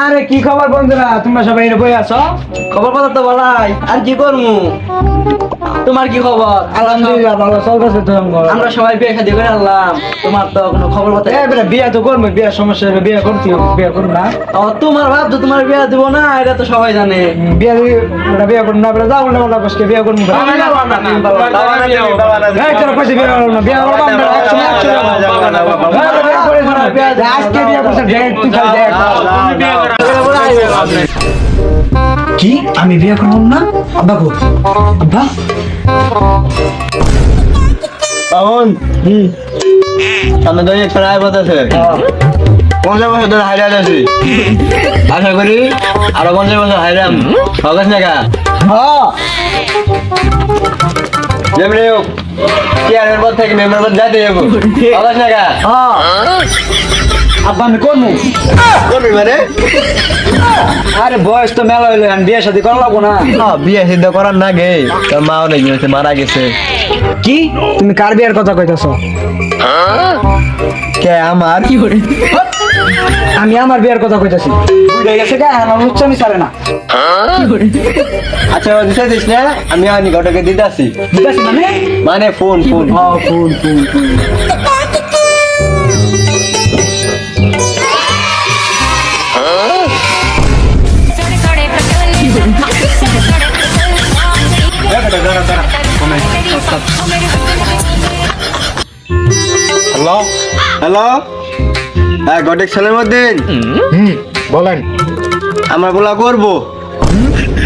আরে কি খবর বন্ধুরা, তোমরা সবাই এনে বই আছো? খবর কথা তো বলাই, আর কি করমু? তোমার কি খবর? আলহামদুলিল্লাহ ভালো চলতেছে তো। আমরা সবাই বিয়ে শাদী করে আনলাম, তোমার তো কোনো খবর কথা। বিয়ে তো করবো, বিয়ের সমস্যা হবে, বিয়ে করতে হবে, বিয়ে করবো না। তোমার ভাব তো তোমার বিয়ে দিব না, এটা তো সবাই জানে। বিয়ে বিয়ে করবো না, যাবো না বলা বসকে বিয়ে করবো না। চলো কইছে বিয়ে করবো না, বিয়ে করবো আমরা আজকে বিয়ে করছে দেখ, তুই খালি দেখ। কি আমি বিয়ে করবো না? আব্বা গো, আব্বা তখন সামনে তো এক প্রায় বলতেছে 50 বছর ধরে হাইরান আছি, আশা করি আরো 50 বছর হাইরাম সকাশ নাকা। যেমনি হোক চেয়ারের পর থেকে মেম্বার পর যাইতে যাবো সকাশ নাকা। আব্বা আমি করবো। করবি মানে? আরে বয়স তো মেলা হইলো, আমি বিয়ে শাদী করা লাগবো না। বিয়ে সিদ্ধ করার না গে, তোর মা অনেক গেছে, মারা গেছে। কি তুমি কার বিয়ের কথা কইতাছো? কে আমার? আমি আমার বিয়ের কথা কইতাছি। বুঝে গেছে কে? আমার উচ্চ আমি ছাড়ে না। আচ্ছা দিতে দিস না, আমি আনি ঘটকে দিতে আসি। বুঝাছি মানে? মানে phone phone phone phone hello hello, হ্যাঁ ঘটক ছেলের মধ্যে বলেন। আমার বলা করবো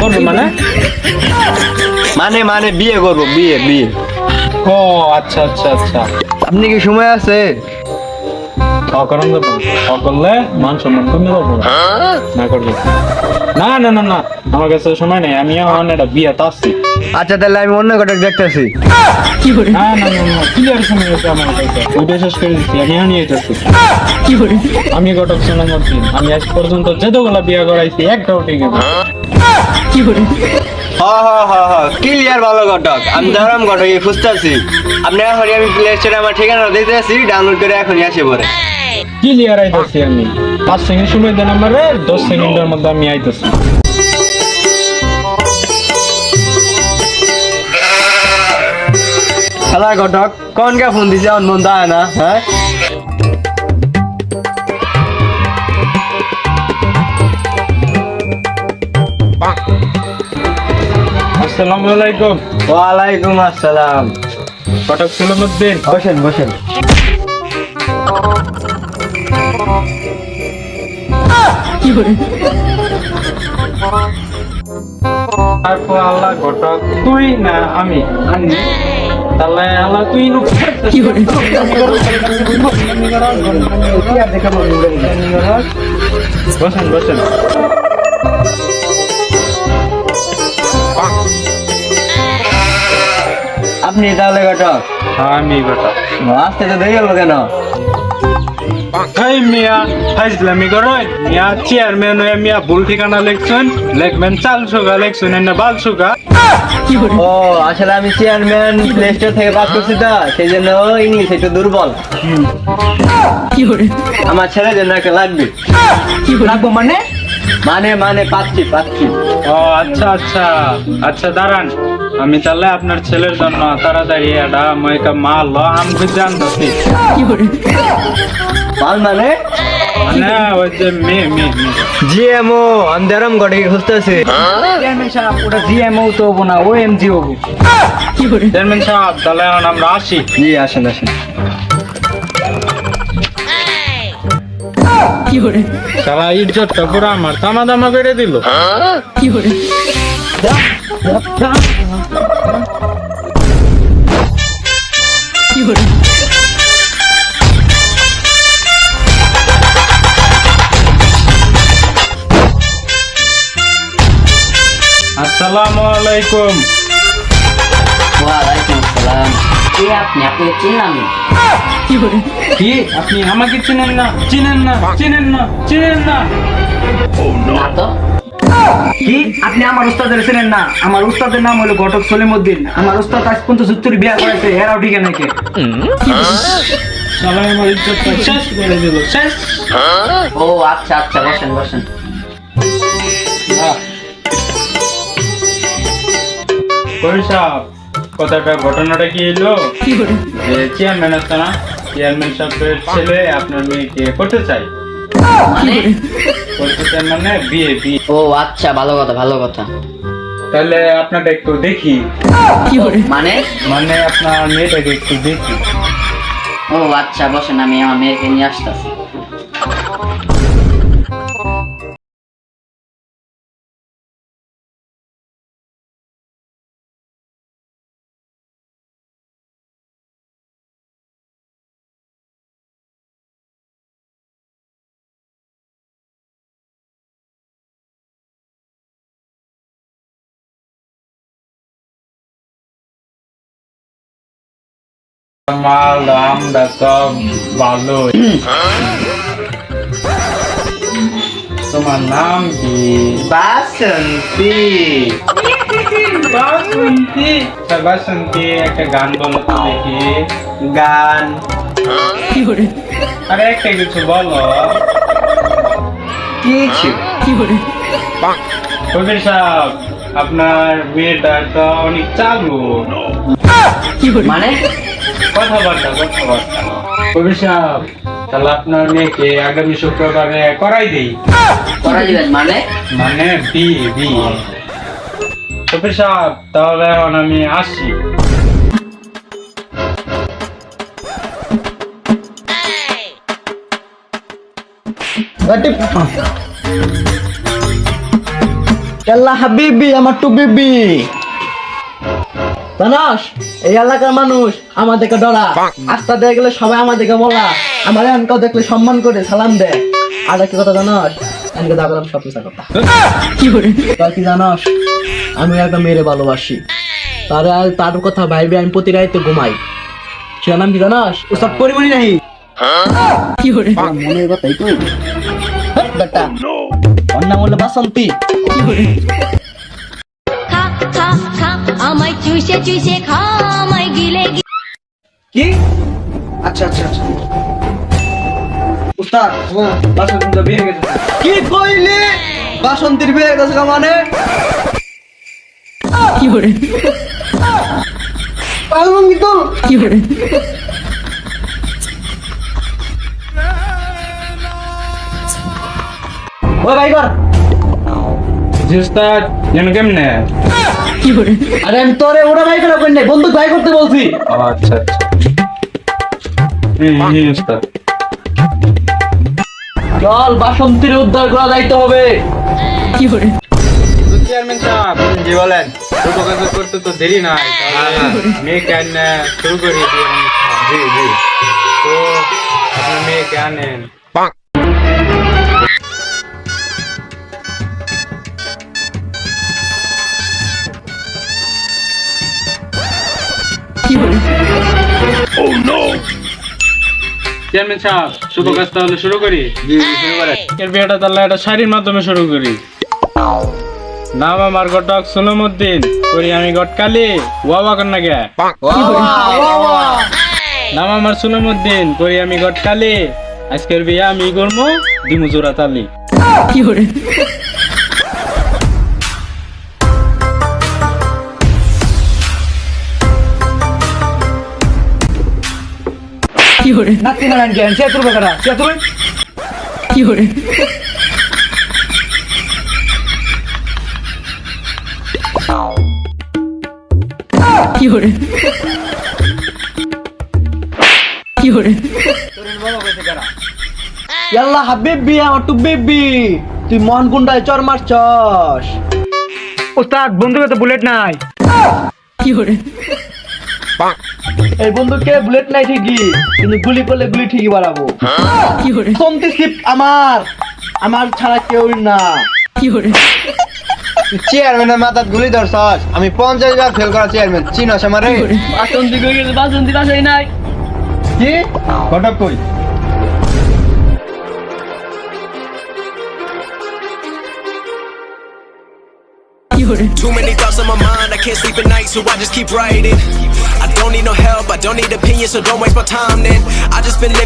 করবো মানে? মানে মানে বিয়ে করবো, বিয়ে বিয়ে। ও আচ্ছা আচ্ছা আচ্ছা, আপনি কি সময় আছে? অকরণ দেবো, অকরলে মান সম্মান কমে যাবো না করবো। না না না না, আমার কাছে সময় নেই, আমি এখন একটা বিয়েতে আসছি। আচ্ছা তাহলে আমি অন্য ঘটক দেখতেছি। না না না না, ক্লিয়ার সময় আছে আমার কাছে, ওইটা শেষ করে দিচ্ছি, আমি এখন নিয়ে যাচ্ছি। আমি ঘটক সোনামুদ্দিন, আমি আজ পর্যন্ত যতগুলা বিয়ে করাইছি একটাও ঠিক আছে। ক্লিয়ার ভালো ঘটক, আমি ধরাম ঘটক খুঁজতেছি। আপনি এখন আমি প্লে স্টোরে আমার ঠিকানা দিতে আসি, ডাউনলোড করে এখনই আসে পরে। ক্লিয়ার আইতেছি আমি, 5 সেকেন্ড সময় দেন আমারে, 10 সেকেন্ডের মধ্যে আমি আইতেছি। হ্যালো ঘটক, কোন কে ফোন দিছে? অন মন দেয় না। হ্যাঁ আসসালামু আলাইকুম। ওয়ালাইকুম আসসালাম। ঘটক সোনামুদ্দিন, বসেন বসেন। তারপর আল্লাহ ঘটক তুই না আমি আনি, তাহলে আল্লাহ তুই বসেন বসেন। আপনি তাহলে ঘটক? হ্যাঁ আমি ঘটক। আসতে তো দেরি হলো কেন? এই মিয়া ফাইজলামি করেন মিয়া, চেয়ারম্যান হয়ে মিয়া ভুল ঠিকানা লিখছেন, লিখবেন চাল সুগা, লিখছেন না বাল সুগা। ও আসলে আমি চেয়ারম্যান প্লে স্টোর থেকে পাস করছি তো, সেই জন্য ইংলিশ একটু দুর্বল। আমার ছেলের জন্য একটা লাগবে। লাগবো মানে? মানে মানে পাচ্ছি পাচ্ছি। ও আচ্ছা আচ্ছা আচ্ছা, দাঁড়ান, আমি তাহলে আপনার ছেলের জন্য তাড়াতাড়ি একটা ময়কা মাল আমি জানতেছি। মাল মানে? মানে ওই যে মেয়ে মেয়ে জিএমও আন্দারাম গড়ে খুঁজতেছে। চেয়ারম্যান সাহেব, ওটা জিএমও তো হবো না, ওএমজি হবো। চেয়ারম্যান সাহেব, তাহলে এখন আমরা আসি। জি আসেন আসেন। সারা ইজ্জতটা পুরো আমার তামা দামা করে দিল। আসসালামু আলাইকুম। ওয়ালাইকুম আসসালাম। আপনি চিনলাম না। কি আপনি আমাকে চিনেন না? চিনেন না চিনেন না চিনেন না? না তো। কি আপনি আমার উস্তাদের চেনেন না? আমার উস্তাদের নাম হলো ঘটক সলিমউদ্দিন। আমার উস্তাদ আজ পর্যন্ত 70 বিয়ে করেছে, এরাও ঠিক নাকি? সবাই আমার ইজ্জতটা শেষ করে দিল, শেষ। ও আচ্ছা আচ্ছা, বসেন বসেন। কবির সাহেব, কথাটা ঘটনাটা কি এলো যে চেয়ারম্যান আছে না, চেয়ারম্যান সাহেবের ছেলে আপনার মেয়েকে করতে চাই। মানে? করতে চাই মানে বিয়ে, বিয়ে। ও আচ্ছা, ভালো কথা ভালো কথা। তাহলে আপনাটা একটু দেখি, মানে? মানে আপনার মেয়েটাকে একটু দেখি। ও আচ্ছা, বসেন, আমি আমার মেয়েকে নিয়ে আসতেছি। মাল আমরা সব ভালো। তোমার নাম কি? বাসন্তী। বাসন্তী। আচ্ছা, বাসন্তী, একটা গান বলো তো দেখি। গান আরে একটা কিছু বলো। কিছু কবির সাহেব, আপনার মেয়েটা তো অনেক চালু, মানে? কথাবার্তা। কবির সাহেব, তাহলে আপনার মেয়েকে আগামী শুক্রবারে করাই দেই। করা দিবেন মানে? মানে বিয়ে। কবির সাহেব, তাহলে এখন আমি আসি। আল্লাহ হাবিবি আমার টু বিবি জানাস, এই এলাকার মানুষ আমাদেরকে ডরা, আস্তা দিয়ে গেলে সবাই আমাদেরকে বলা, আমার এনকাও দেখলে সম্মান করে সালাম দেয়। আর একটা কথা জানাস, এনকে দাবলাম সব মিশা কথা। তোর কি জানাস, আমি একটা মেয়েরে ভালোবাসি, তার কথা ভাইবে আমি প্রতি রাইতে ঘুমাই। সে নাম কি জানাস? ওসব পরিমণি নাহি। মনের কথাই তো বেটা, ওর নাম হলো বাসন্তী। খা খা খা আমায় চুষে চুষে খা আমায় গিলে কি? আচ্ছা আচ্ছা আচ্ছা উস্তাদ, বাসন্তীর বিয়ে হয়ে গেছে। কি কইলি? বাসন্তীর বিয়ে হয়ে গেছে মানে? পাগল কি তো? ও ভাই কর। জি উস্তাদ, যেন কেমনে? আরে আমি তোরে ওরা ভাই করে কই নাই, বন্দুক ভাই করতে বলছি। আচ্ছা আচ্ছা। উস্তাদ। চল, বাসন্তীর উদ্ধার করা যাইতে হবে। চেয়ারম্যান সাহেব, জি বলেন। ছোট কাজ করতে তো দেরি নাই, মেয়েকে আনে শুরু করি। জি জি। তো আপনার মেয়েকে আনেন। চেয়ারম্যান সাহেব, শুভ কাজ তাহলে শুরু করি। জি জি, শুরু করেন। এর বিয়েটা তাহলে একটা শাড়ির মাধ্যমে শুরু করি। নাম আমার ঘটক সুলমউদ্দিন, করি আমি গটকালি, ওয়াবা কন্যা গে। নাম আমার সুলমউদ্দিন, করি আমি গটকালি, আজকের বিয়ে আমি করবো দিমু জোড়া তালি। নাতি নারায়ণ জ্ঞান সে তুলবে কারা, সে তুলবে। আল্লাহ হাবিবি আমার টু বিবি, তুই মন গুন্ডায় চর মারছস। উস্তাদ, বন্দুকে তো বুলেট নাই। এই বন্দুকে বুলেট নাই ঠিকই, কিন্তু গুলি করলে গুলি ঠিকই বাড়াবো। কমতি স্লিপ আমার ছাড়া কেউ না। চেয়ারম্যানের মাথাত গুলি ধরছস, আমি 50 বার ফেল করা চেয়ারম্যান, চিনস আমারে? বাসন্তী কই গেছে? বাসন্তী বাসায় নাই। কি ঘটক কই? Too many thoughts on my mind, I can't sleep at night, so I just keep writing. I don't need no help, I don't need opinions, so don't waste my time then. I just been living